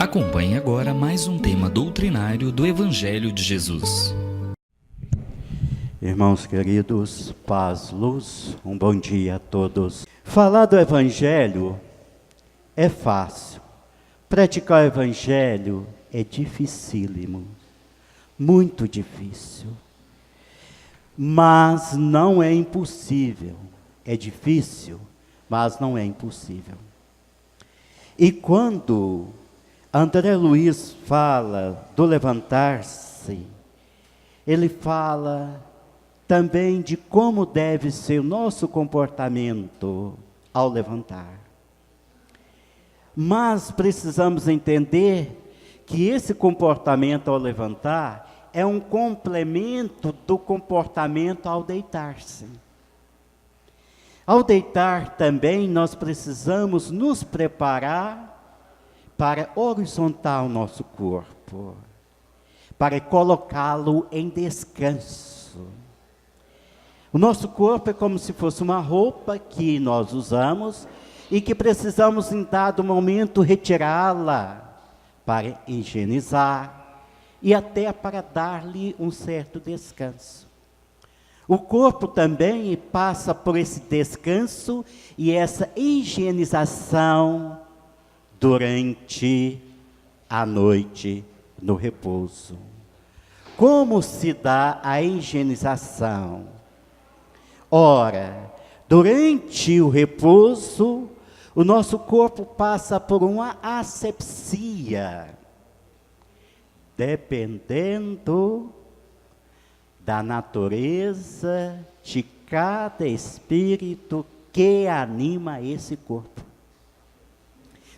Acompanhe agora mais um tema doutrinário do Evangelho de Jesus. Irmãos queridos, paz, luz, um bom dia a todos. Falar do Evangelho é fácil, praticar o Evangelho é dificílimo, muito difícil. Mas não é impossível, é difícil, mas não é impossível. E quando André Luiz fala do levantar-se, ele fala também de como deve ser o nosso comportamento ao levantar. Mas precisamos entender que esse comportamento ao levantar é um complemento do comportamento ao deitar-se. Ao deitar também nós precisamos nos preparar para horizontar o nosso corpo, para colocá-lo em descanso. O nosso corpo é como se fosse uma roupa que nós usamos e que precisamos em dado momento retirá-la para higienizar e até para dar-lhe um certo descanso. O corpo também passa por esse descanso e essa higienização durante a noite no repouso. Como se dá a higienização? Ora, durante o repouso, o nosso corpo passa por uma asepsia, dependendo da natureza de cada espírito que anima esse corpo.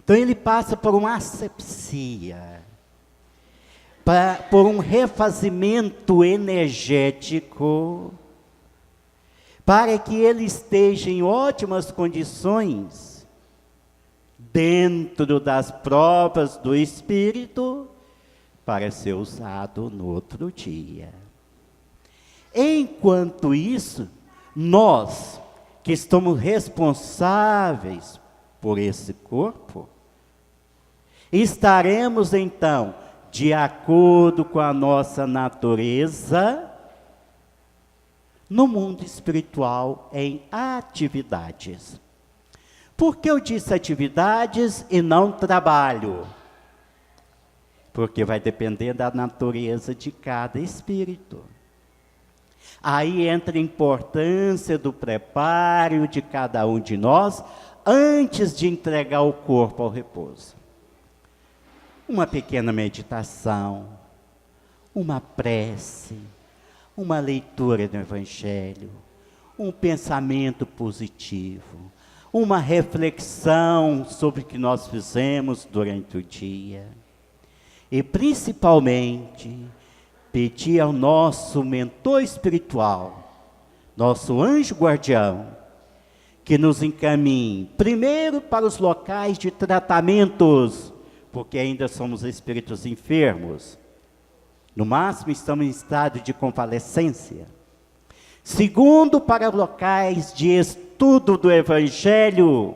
Então ele passa por uma asepsia, por um refazimento energético, para que ele esteja em ótimas condições, dentro das provas do Espírito, para ser usado no outro dia. Enquanto isso, nós, que estamos responsáveis por esse corpo, estaremos então, de acordo com a nossa natureza, no mundo espiritual em atividades. Por que eu disse atividades e não trabalho? Porque vai depender da natureza de cada espírito. Aí entra a importância do preparo de cada um de nós antes de entregar o corpo ao repouso. Uma pequena meditação, uma prece, uma leitura do Evangelho, um pensamento positivo, uma reflexão sobre o que nós fizemos durante o dia. E principalmente, pedir ao nosso mentor espiritual, nosso anjo guardião, que nos encaminhe primeiro para os locais de tratamentos, porque ainda somos espíritos enfermos. No máximo estamos em estado de convalescência. Segundo, para locais de estudo do Evangelho.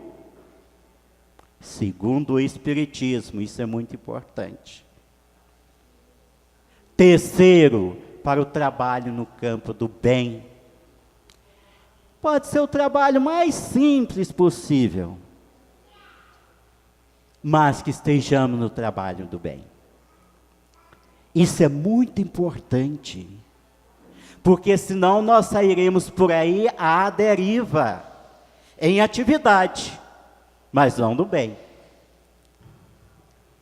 Segundo, o Espiritismo, isso é muito importante. Terceiro, para o trabalho no campo do bem. Pode ser o trabalho mais simples possível, mas que estejamos no trabalho do bem. Isso é muito importante, porque senão nós sairemos por aí à deriva, em atividade, mas não do bem.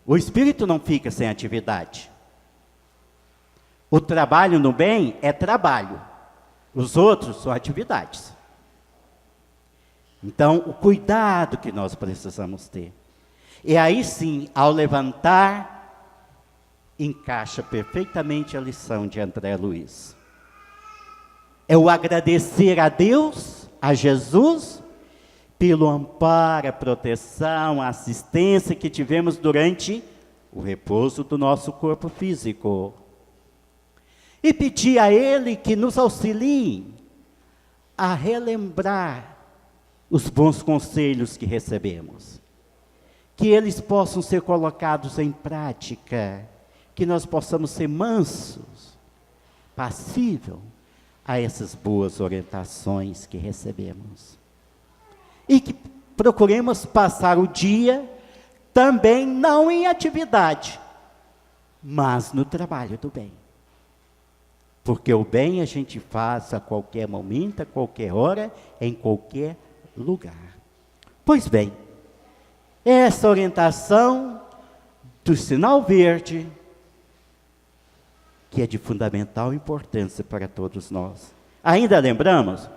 O espírito não fica sem atividade. O trabalho no bem é trabalho, os outros são atividades. Então, o cuidado que nós precisamos ter. E aí sim, ao levantar, encaixa perfeitamente a lição de André Luiz. É o agradecer a Deus, a Jesus, pelo amparo, a proteção, a assistência que tivemos durante o repouso do nosso corpo físico. E pedir a Ele que nos auxilie a relembrar os bons conselhos que recebemos. que eles possam ser colocados em prática, que nós possamos ser mansos, passível a essas boas orientações que recebemos. E que procuremos passar o dia também não em atividade, mas no trabalho do bem. Porque o bem a gente faz a qualquer momento, a qualquer hora, em qualquer lugar. Pois bem, essa orientação do sinal verde, que é de fundamental importância para todos nós. Ainda lembramos?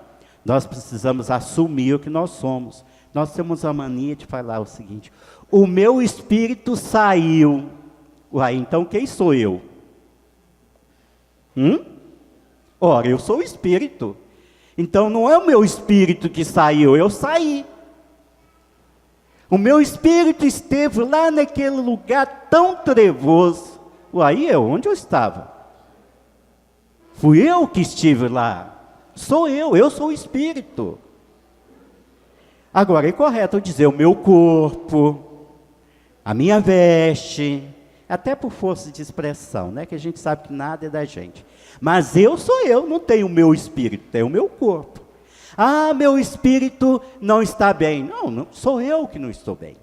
Nós precisamos assumir o que nós somos. Nós temos a mania de falar o seguinte: o meu espírito saiu. Uai, então quem sou eu? Ora, eu sou o espírito. Então não é o meu espírito que saiu, eu saí. O meu espírito esteve lá naquele lugar tão trevoso. Uai, onde eu estava? Fui eu que estive lá. Sou eu sou o espírito. Agora, é correto eu dizer o meu corpo, a minha veste, até por força de expressão, né? Que a gente sabe que nada é da gente. Mas eu sou eu, não tenho o meu espírito, tenho o meu corpo. Ah, meu espírito não está bem. Não, sou eu que não estou bem.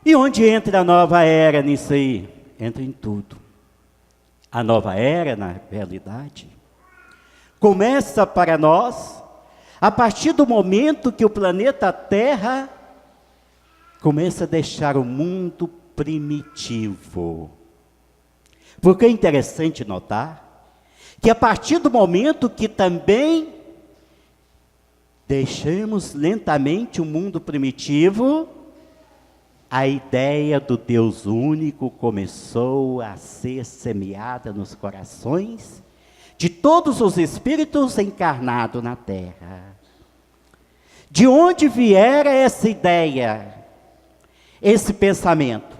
E onde entra a nova era nisso aí? Entra em tudo. A nova era, na realidade, começa para nós a partir do momento que o planeta Terra começa a deixar o mundo primitivo. Porque é interessante notar que a partir do momento que também deixamos lentamente o mundo primitivo, a ideia do Deus único começou a ser semeada nos corações de todos os espíritos encarnados na Terra. De onde viera essa ideia, esse pensamento?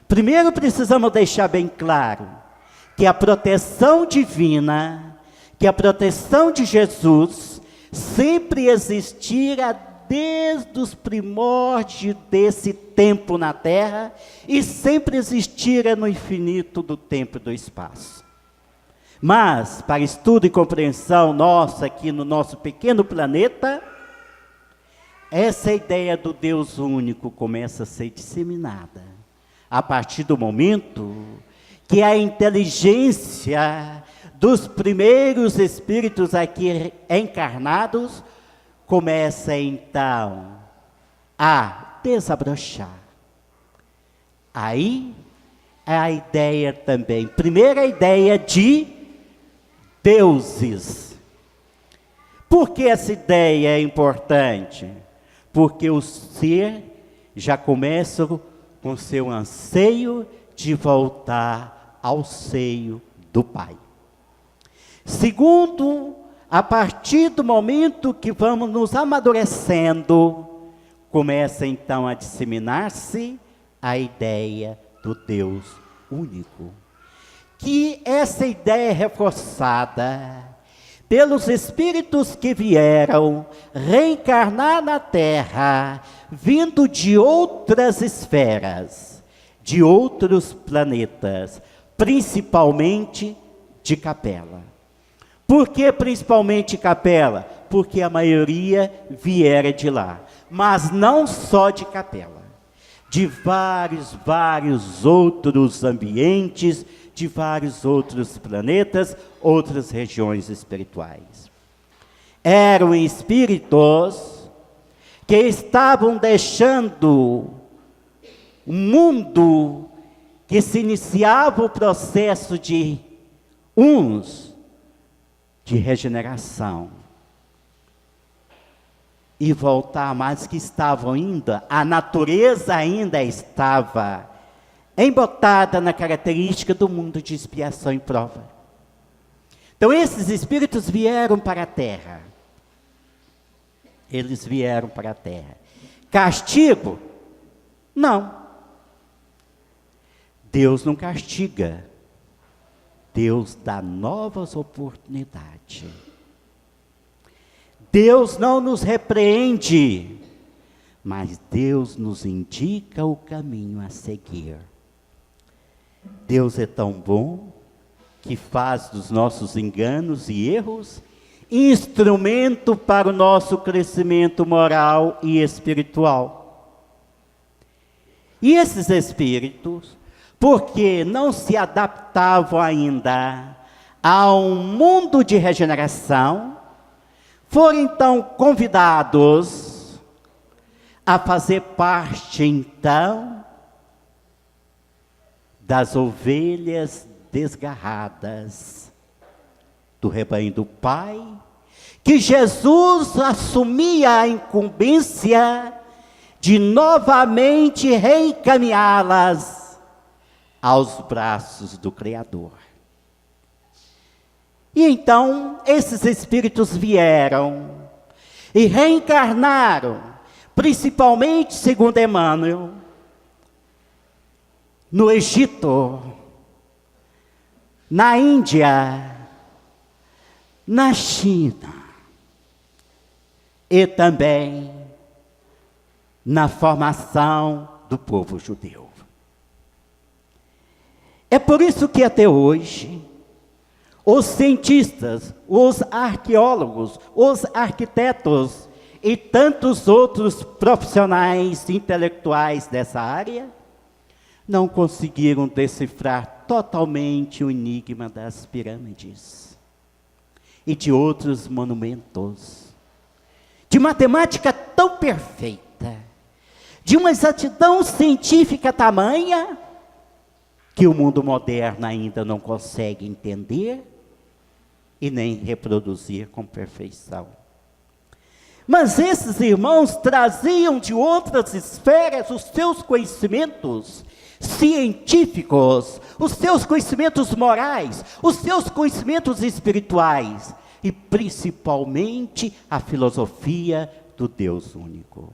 Primeiro precisamos deixar bem claro que a proteção divina, que a proteção de Jesus, sempre existira desde os primórdios desse tempo na Terra e sempre existira no infinito do tempo e do espaço. Mas, para estudo e compreensão nossa aqui no nosso pequeno planeta, essa ideia do Deus único começa a ser disseminada a partir do momento que a inteligência dos primeiros espíritos aqui encarnados começa então a desabrochar. Aí é a ideia também, primeira ideia de deuses. Por que essa ideia é importante? Porque o ser já começa com seu anseio de voltar ao seio do Pai. Segundo, a partir do momento que vamos nos amadurecendo, começa então a disseminar-se a ideia do Deus único. Que essa ideia é reforçada pelos espíritos que vieram reencarnar na Terra, vindo de outras esferas, de outros planetas, principalmente de Capela. Por que principalmente Capela? Porque a maioria viera de lá, mas não só de Capela, de vários outros ambientes, de vários outros planetas, outras regiões espirituais. Eram espíritos que estavam deixando um mundo que se iniciava o processo de regeneração e voltar, mas que estavam ainda, a natureza ainda estava embotada na característica do mundo de expiação e prova. Então esses espíritos vieram para a Terra. Eles vieram para a Terra. Castigo? Não. Deus não castiga. Deus dá novas oportunidades. Deus não nos repreende, mas Deus nos indica o caminho a seguir. Deus é tão bom que faz dos nossos enganos e erros instrumento para o nosso crescimento moral e espiritual. E esses espíritos, porque não se adaptavam ainda a um mundo de regeneração, foram então convidados a fazer parte então das ovelhas desgarradas do rebanho do Pai, que Jesus assumia a incumbência de novamente reencaminhá-las aos braços do Criador. E então esses espíritos vieram e reencarnaram, principalmente, segundo Emmanuel, no Egito, na Índia, na China e também na formação do povo judeu. É por isso que até hoje, os cientistas, os arqueólogos, os arquitetos e tantos outros profissionais intelectuais dessa área não conseguiram decifrar totalmente o enigma das pirâmides e de outros monumentos, de matemática tão perfeita, de uma exatidão científica tamanha, que o mundo moderno ainda não consegue entender e nem reproduzir com perfeição. Mas esses irmãos traziam de outras esferas os seus conhecimentos científicos, os seus conhecimentos morais, os seus conhecimentos espirituais e principalmente a filosofia do Deus único.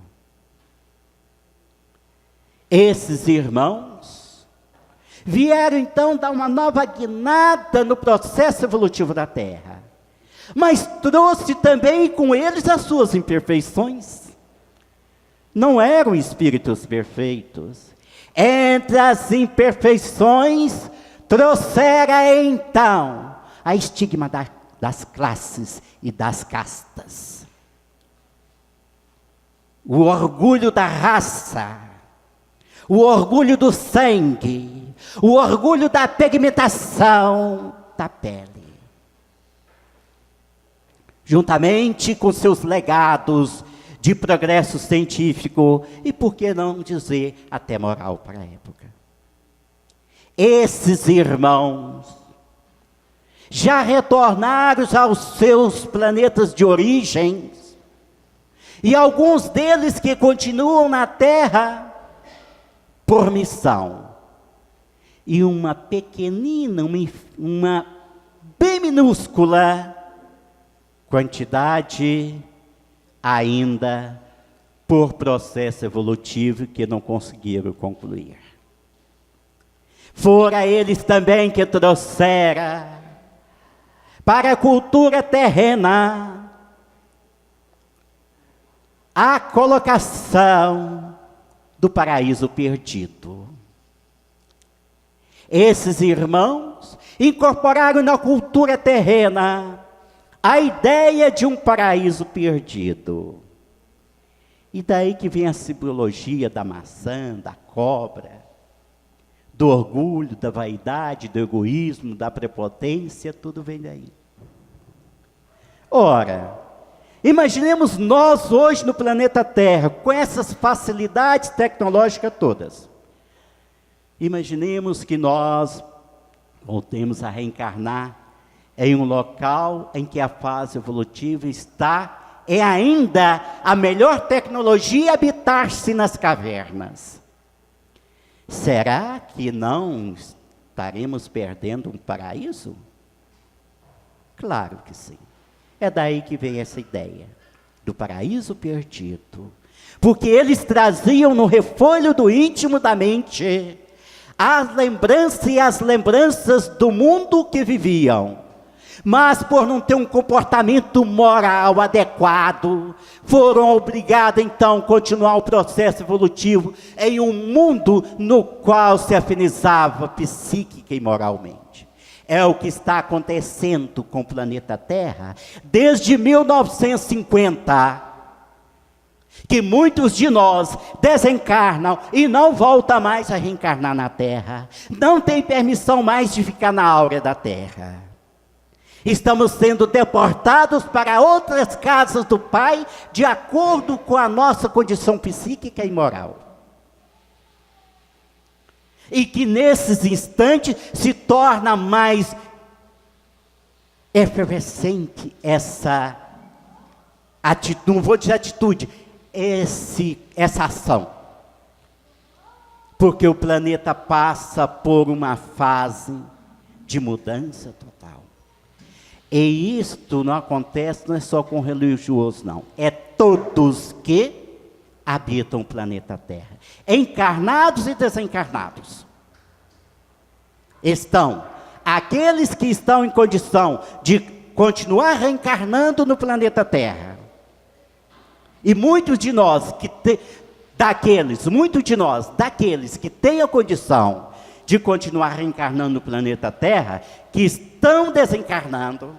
Esses irmãos vieram então dar uma nova guinada no processo evolutivo da Terra, mas trouxe também com eles as suas imperfeições. Não eram espíritos perfeitos. Entre as imperfeições, trouxera então a estigma das classes e das castas. O orgulho da raça, o orgulho do sangue, o orgulho da pigmentação da pele. Juntamente com seus legados de progresso científico e, por que não dizer, até moral para a época. Esses irmãos já retornaram aos seus planetas de origem, e alguns deles que continuam na Terra por missão. E uma pequenina, uma bem minúscula quantidade ainda por processo evolutivo que não conseguiram concluir. Fora eles também que trouxeram para a cultura terrena a colocação do paraíso perdido. Esses irmãos incorporaram na cultura terrena a ideia de um paraíso perdido. E daí que vem a simbologia da maçã, da cobra, do orgulho, da vaidade, do egoísmo, da prepotência, tudo vem daí. Ora, imaginemos nós hoje no planeta Terra, com essas facilidades tecnológicas todas. Imaginemos que nós voltemos a reencarnar em um local em que a fase evolutiva está, é ainda a melhor tecnologia habitar-se nas cavernas. Será que não estaremos perdendo um paraíso? Claro que sim. É daí que vem essa ideia do paraíso perdido. Porque eles traziam no refolho do íntimo da mente as lembranças e as lembranças do mundo que viviam. mas por não ter um comportamento moral adequado, foram obrigados então a continuar o processo evolutivo em um mundo no qual se afinizava psíquica e moralmente. É o que está acontecendo com o planeta Terra desde 1950, que muitos de nós desencarnam e não voltam mais a reencarnar na Terra, não tem permissão mais de ficar na áurea da Terra. Estamos sendo deportados para outras casas do Pai, de acordo com a nossa condição psíquica e moral. E que nesses instantes se torna mais efervescente essa atitude, não vou dizer atitude, essa ação. Porque o planeta passa por uma fase de mudança total. E isto não acontece, não é só com religiosos, não. É todos que habitam o planeta Terra. Encarnados e desencarnados. Estão aqueles que estão em condição de continuar reencarnando no planeta Terra. E muitos de nós daqueles que têm a condição de continuar reencarnando no planeta Terra, que estão desencarnando,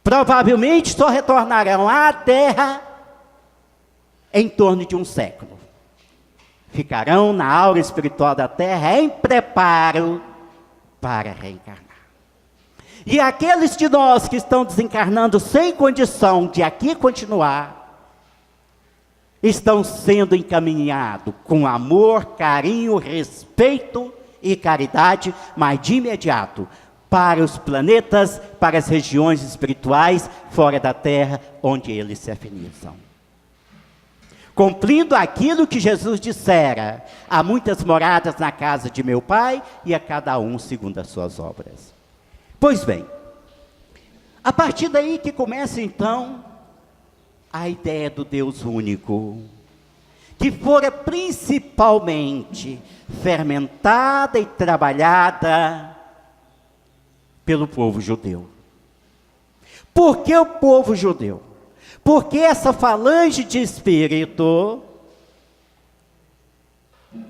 provavelmente só retornarão à Terra em torno de um século. Ficarão na aura espiritual da Terra em preparo para reencarnar. E aqueles de nós que estão desencarnando sem condição de aqui continuar, estão sendo encaminhados com amor, carinho, respeito e caridade, mas de imediato, para os planetas, para as regiões espirituais fora da Terra, onde eles se afinizam. Cumprindo aquilo que Jesus dissera: há muitas moradas na casa de meu Pai, e a cada um segundo as suas obras. Pois bem, a partir daí que começa então a ideia do Deus único, que fora principalmente fermentada e trabalhada pelo povo judeu. Por que o povo judeu? Porque essa falange de espírito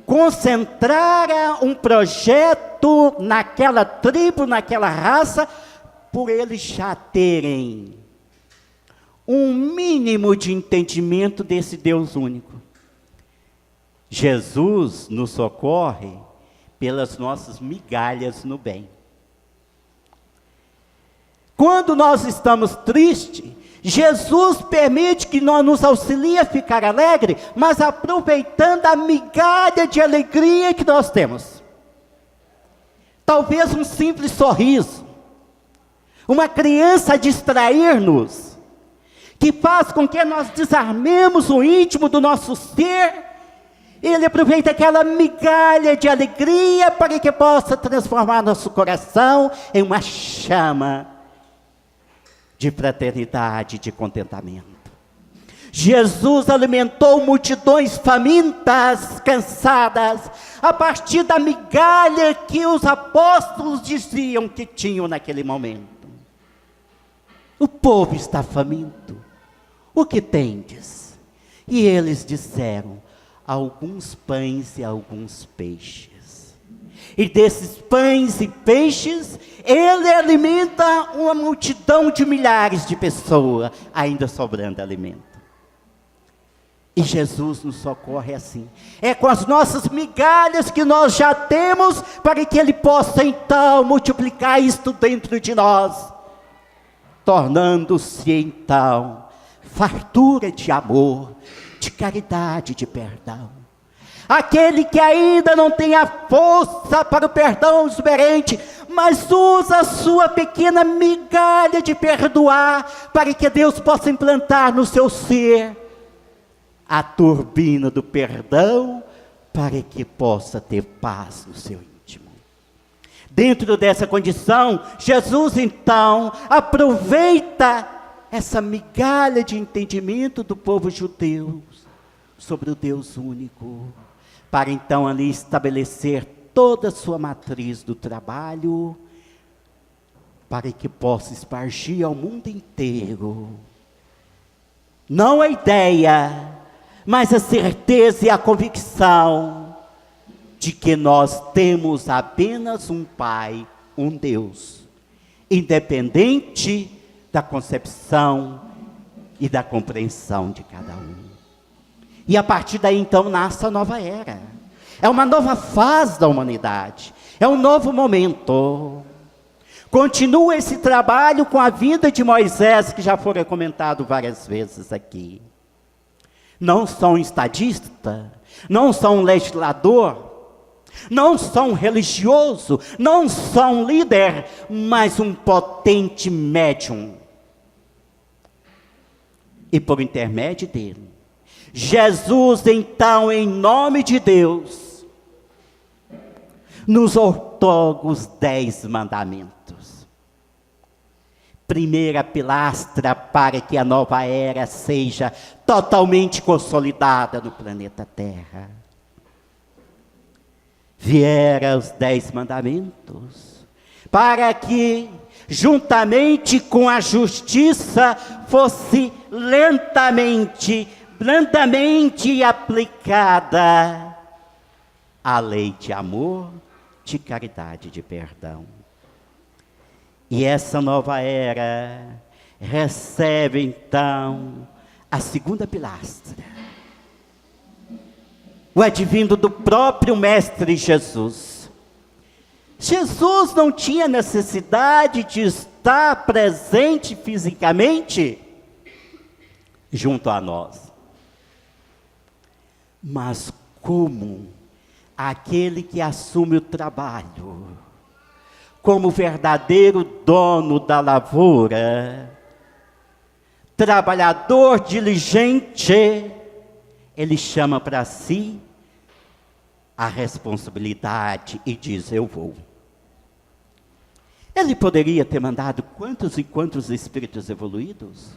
concentrara um projeto naquela tribo, naquela raça, por eles já terem um mínimo de entendimento desse Deus único. Jesus nos socorre pelas nossas migalhas no bem. Quando nós estamos tristes, Jesus permite que nós nos auxilie a ficar alegre, mas aproveitando a migalha de alegria que nós temos. Talvez um simples sorriso, uma criança distrair-nos, que faz com que nós desarmemos o íntimo do nosso ser. Ele aproveita aquela migalha de alegria para que possa transformar nosso coração em uma chama de fraternidade, de contentamento. Jesus alimentou multidões famintas, cansadas, a partir da migalha que os apóstolos diziam que tinham naquele momento. O povo está faminto. O que tendes? E eles disseram: alguns pães e alguns peixes. E desses pães e peixes, ele alimenta uma multidão de milhares de pessoas, ainda sobrando alimento. E Jesus nos socorre assim. É com as nossas migalhas que nós já temos, para que ele possa então multiplicar isto dentro de nós, tornando-se então fartura de amor, de caridade, de perdão. Aquele que ainda não tem a força para o perdão exuberante, mas usa a sua pequena migalha de perdoar, para que Deus possa implantar no seu ser a turbina do perdão, para que possa ter paz no seu íntimo. Dentro dessa condição, Jesus então aproveita essa migalha de entendimento do povo judeu sobre o Deus único, para então ali estabelecer toda a sua matriz do trabalho, para que possa espargir ao mundo inteiro, não a ideia, mas a certeza e a convicção de que nós temos apenas um Pai, um Deus, independente da concepção e da compreensão de cada um. E a partir daí então nasce a nova era. É uma nova fase da humanidade, é um novo momento. Continua esse trabalho com a vida de Moisés, que já foi comentado várias vezes aqui. Não são um estadista, não são um legislador, não são um religioso, não são um líder, mas um potente médium. E por intermédio dele, Jesus, então, em nome de Deus, nos outorga os 10 mandamentos. Primeira pilastra para que a nova era seja totalmente consolidada no planeta Terra. Vieram os 10 mandamentos, para que, juntamente com a justiça, fosse lentamente, blandamente aplicada a lei de amor, de caridade e de perdão. E essa nova era recebe então a segunda pilastra, o advindo do próprio Mestre Jesus. Jesus não tinha necessidade de estar presente fisicamente junto a nós. Mas como aquele que assume o trabalho, como verdadeiro dono da lavoura, trabalhador diligente, ele chama para si a responsabilidade e diz: eu vou. Ele poderia ter mandado quantos e quantos espíritos evoluídos,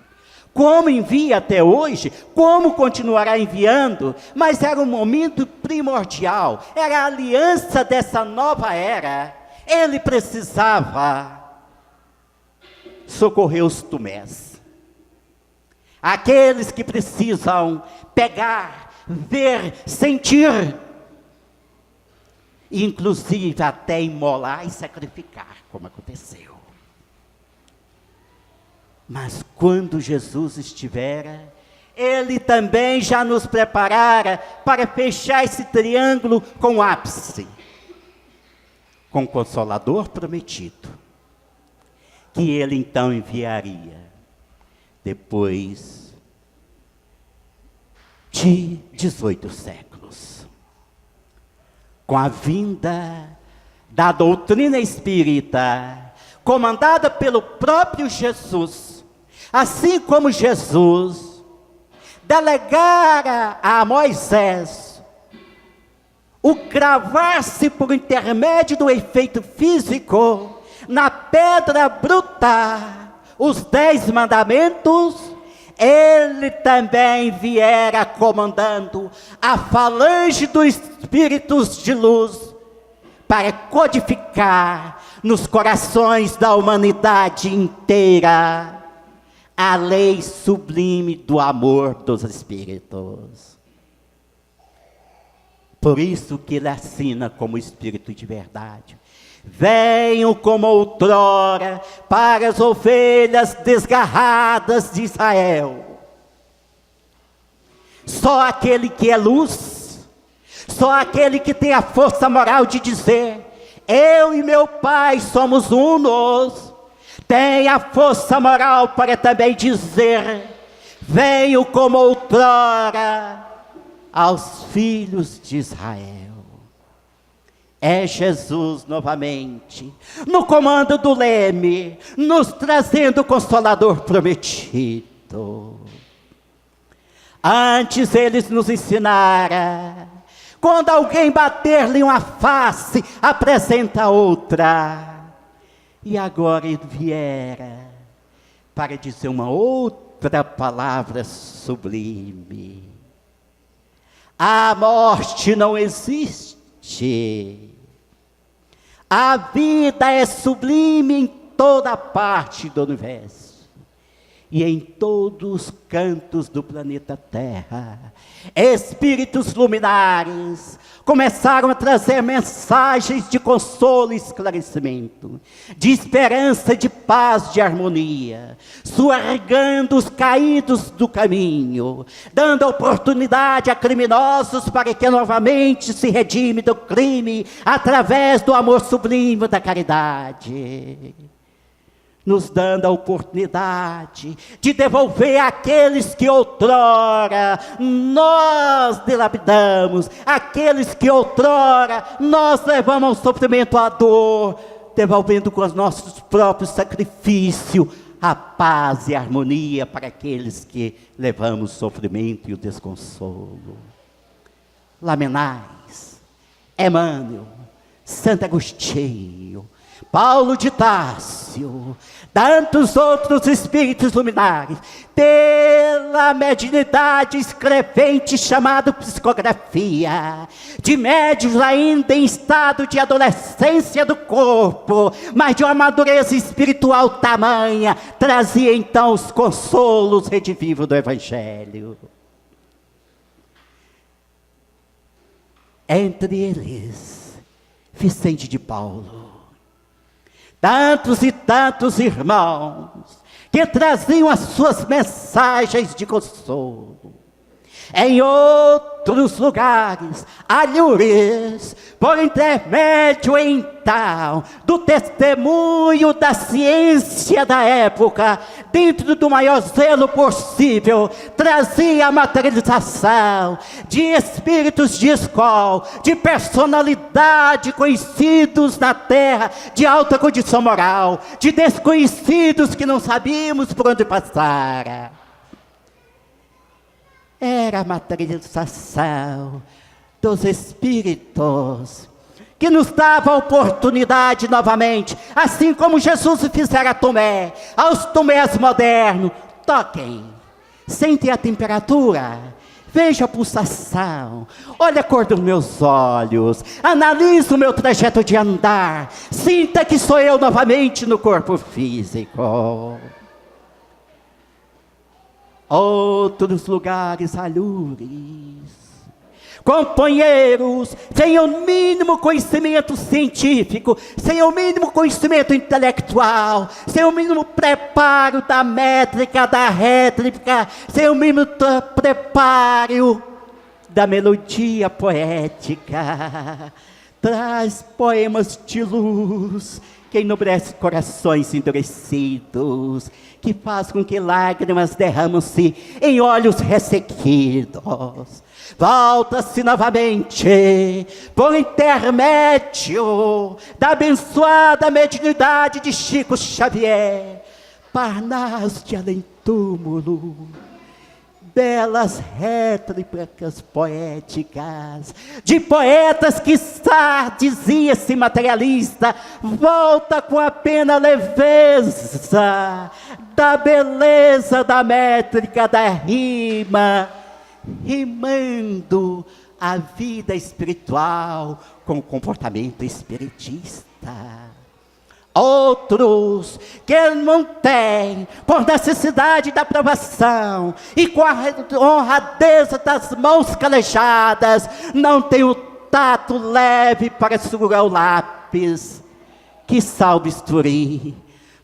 como envia até hoje, como continuará enviando, mas era um momento primordial, era a aliança dessa nova era. Ele precisava socorrer os Tomés, aqueles que precisam pegar, ver, sentir, inclusive até imolar e sacrificar, como aconteceu. Mas quando Jesus estivera, Ele também já nos preparara para fechar esse triângulo com o ápice, com o Consolador prometido, que Ele então enviaria depois de 18 séculos, com a vinda da doutrina espírita, comandada pelo próprio Jesus, assim como Jesus delegara a Moisés o cravar-se por intermédio do efeito físico na pedra bruta os 10 mandamentos, ele também viera comandando a falange dos espíritos de luz para codificar nos corações da humanidade inteira a lei sublime do amor dos espíritos. Por isso que ele assina como espírito de verdade: venho como outrora para as ovelhas desgarradas de Israel. Só aquele que é luz, só aquele que tem a força moral de dizer: eu e meu Pai somos unos, tem a força moral para também dizer: venho como outrora aos filhos de Israel. É Jesus novamente, no comando do leme, nos trazendo o Consolador prometido. Antes eles nos ensinaram: quando alguém bater-lhe uma face, apresenta outra. E agora ele viera para dizer uma outra palavra sublime: a morte não existe. A vida é sublime em toda parte do universo e em todos os cantos do planeta Terra, espíritos luminares começaram a trazer mensagens de consolo e esclarecimento, de esperança, de paz, de harmonia, suargando os caídos do caminho, dando oportunidade a criminosos para que novamente se redime do crime através do amor sublime da caridade, nos dando a oportunidade de devolver aqueles que outrora nós dilapidamos, aqueles que outrora nós levamos ao sofrimento, à dor, devolvendo com os nossos próprios sacrifícios a paz e a harmonia para aqueles que levamos o sofrimento e o desconsolo. Lamennais, Emmanuel, Santo Agostinho, Paulo de Tássio, tantos outros espíritos luminares, pela mediunidade escrevente chamada psicografia, de médiuns ainda em estado de adolescência do corpo, mas de uma madureza espiritual tamanha, trazia então os consolos redivivos do Evangelho. Entre eles, Vicente de Paulo, tantos e tantos irmãos que traziam as suas mensagens de consolo. Em outros lugares, alhures, por intermédio então do testemunho da ciência da época, dentro do maior zelo possível, trazia a materialização de espíritos de escola, de personalidade conhecidos na terra, de alta condição moral, de desconhecidos que não sabíamos por onde passara. Era a materialização dos espíritos que nos dava a oportunidade novamente, assim como Jesus fizera a Tomé, aos Tomés modernos: toquem, sentem a temperatura, veja a pulsação, olha a cor dos meus olhos, analise o meu trajeto de andar, sinta que sou eu novamente no corpo físico. Outros lugares, alhures, companheiros, sem o mínimo conhecimento científico, sem o mínimo conhecimento intelectual, sem o mínimo preparo da métrica, da rétrica, sem o mínimo preparo da melodia poética, traz poemas de luz que enobrece corações endurecidos, que faz com que lágrimas derramam-se em olhos ressequidos. Volta-se novamente, por intermédio da abençoada mediunidade de Chico Xavier, Parnaso de além-túmulo, belas rétricas poéticas, de poetas que dizia-se materialista, volta com a pena leveza da beleza da métrica da rima, rimando a vida espiritual com o comportamento espiritista. Outros que não têm, por necessidade da aprovação e com a honradeza das mãos calejadas, não tem o tato leve para segurar o lápis, que salva bisturi,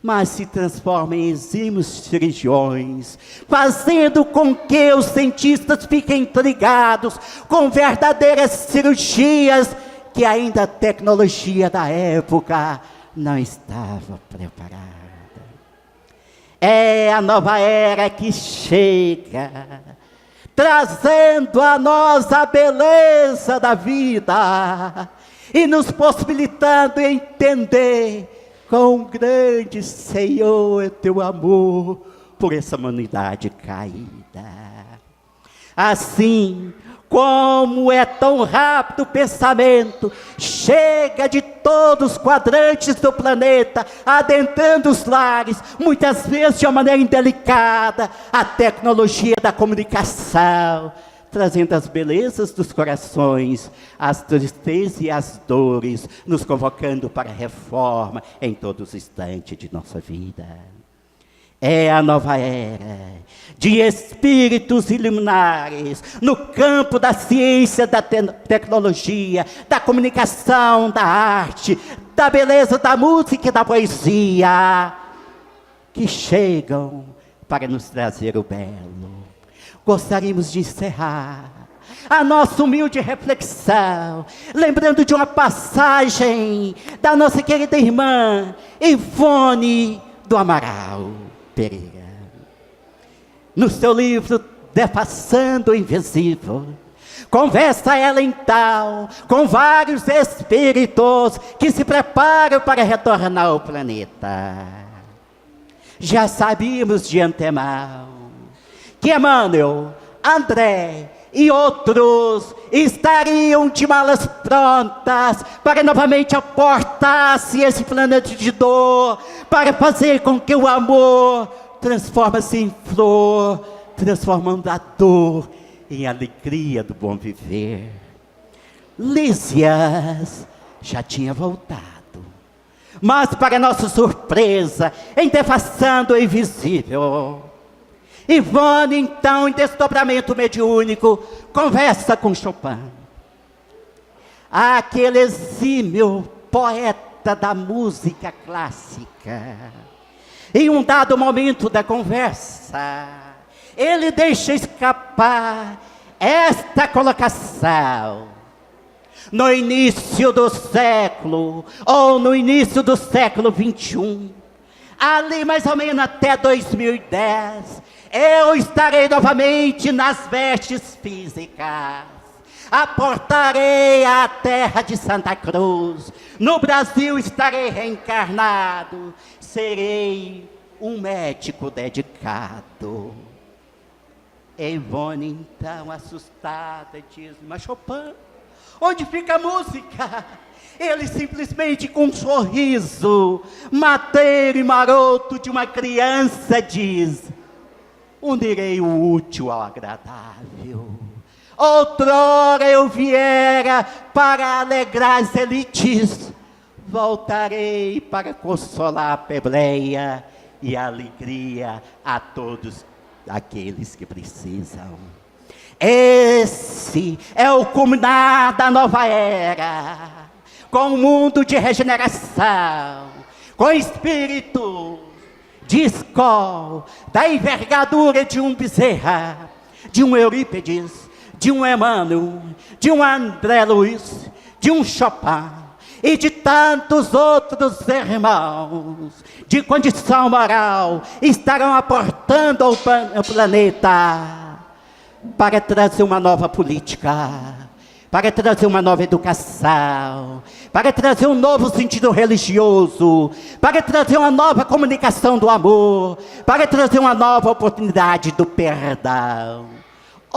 mas se transforma em exímios cirurgiões, fazendo com que os cientistas fiquem intrigados com verdadeiras cirurgias que ainda a tecnologia da época não estava preparada. É a nova era que chega, trazendo a nós a beleza da vida e nos possibilitando entender quão grande, Senhor, é teu amor por essa humanidade caída. Assim como é tão rápido o pensamento, chega de todos os quadrantes do planeta, adentrando os lares, muitas vezes de uma maneira indelicada, a tecnologia da comunicação, trazendo as belezas dos corações, as tristezas e as dores, nos convocando para a reforma em todos os instantes de nossa vida. É a nova era de espíritos iluminares no campo da ciência, da tecnologia, da comunicação, da arte, da beleza, da música e da poesia, que chegam para nos trazer o belo. Gostaríamos de encerrar a nossa humilde reflexão, lembrando de uma passagem da nossa querida irmã Ivone do Amaral Pereira. No seu livro Defaçando o Invisível, conversa ela então com vários espíritos que se preparam para retornar ao planeta. Já sabíamos de antemão que Emmanuel, André e outros estariam de malas prontas para novamente aportar-se esse planeta de dor, para fazer com que o amor transforme-se em flor, transformando a dor em alegria do bom viver. Lísias já tinha voltado, mas para nossa surpresa, em Defaçando o Invisível, Ivone, então, em desdobramento mediúnico, conversa com Chopin, aquele exímio poeta da música clássica. Em um dado momento da conversa, ele deixa escapar esta colocação: no início do século, ou no início do século 21, ali mais ou menos até 2010, eu estarei novamente nas vestes físicas, aportarei à terra de Santa Cruz, no Brasil estarei reencarnado, serei um médico dedicado. Ivone, então, assustada, diz: mas Chopin, onde fica a música? Ele simplesmente, com um sorriso mateiro e maroto de uma criança, diz: unirei o útil ao agradável. Outrora eu viera para alegrar as elites, voltarei para consolar a plebeia e a alegria a todos aqueles que precisam. Esse é o culminar da nova era, com um mundo de regeneração, com espírito de escola, da envergadura de um Bezerra, de um Eurípides, de um Emmanuel, de um André Luiz, de um Chopin e de tantos outros irmãos de condição moral, estarão aportando ao planeta para trazer uma nova política, para trazer uma nova educação, para trazer um novo sentido religioso, para trazer uma nova comunicação do amor, para trazer uma nova oportunidade do perdão.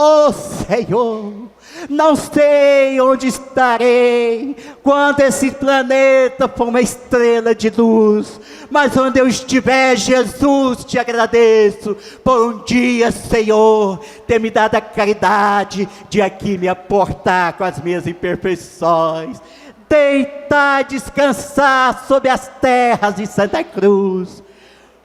Oh Senhor, não sei onde estarei quando esse planeta for uma estrela de luz, mas onde eu estiver, Jesus, te agradeço por um dia, Senhor, ter me dado a caridade de aqui me aportar com as minhas imperfeições, deitar, descansar sobre as terras de Santa Cruz.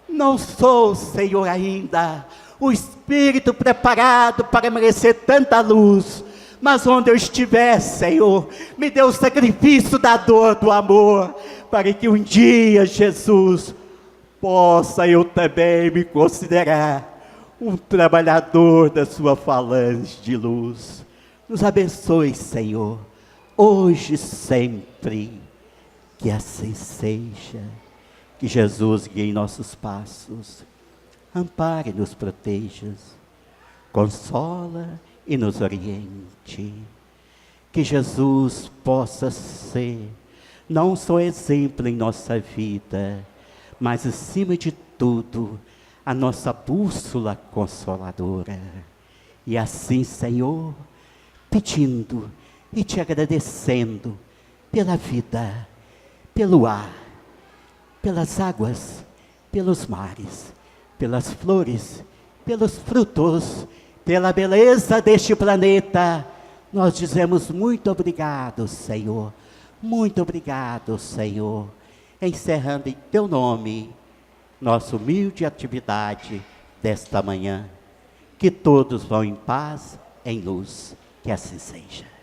Não sou, Senhor, ainda o espírito preparado para merecer tanta luz, mas onde eu estiver, Senhor, me dê o sacrifício da dor, do amor, para que um dia, Jesus, possa eu também me considerar um trabalhador da sua falange de luz. Nos abençoe, Senhor, hoje e sempre, que assim seja. Que Jesus guie nossos passos, ampare e nos proteja, consola e nos oriente. Que Jesus possa ser não só exemplo em nossa vida, mas acima de tudo, a nossa bússola consoladora. E assim, Senhor, pedindo e te agradecendo pela vida, pelo ar, pelas águas, pelos mares, pelas flores, pelos frutos, pela beleza deste planeta, nós dizemos muito obrigado, Senhor. Muito obrigado, Senhor. Encerrando em teu nome, nossa humilde atividade desta manhã. Que todos vão em paz, em luz. Que assim seja.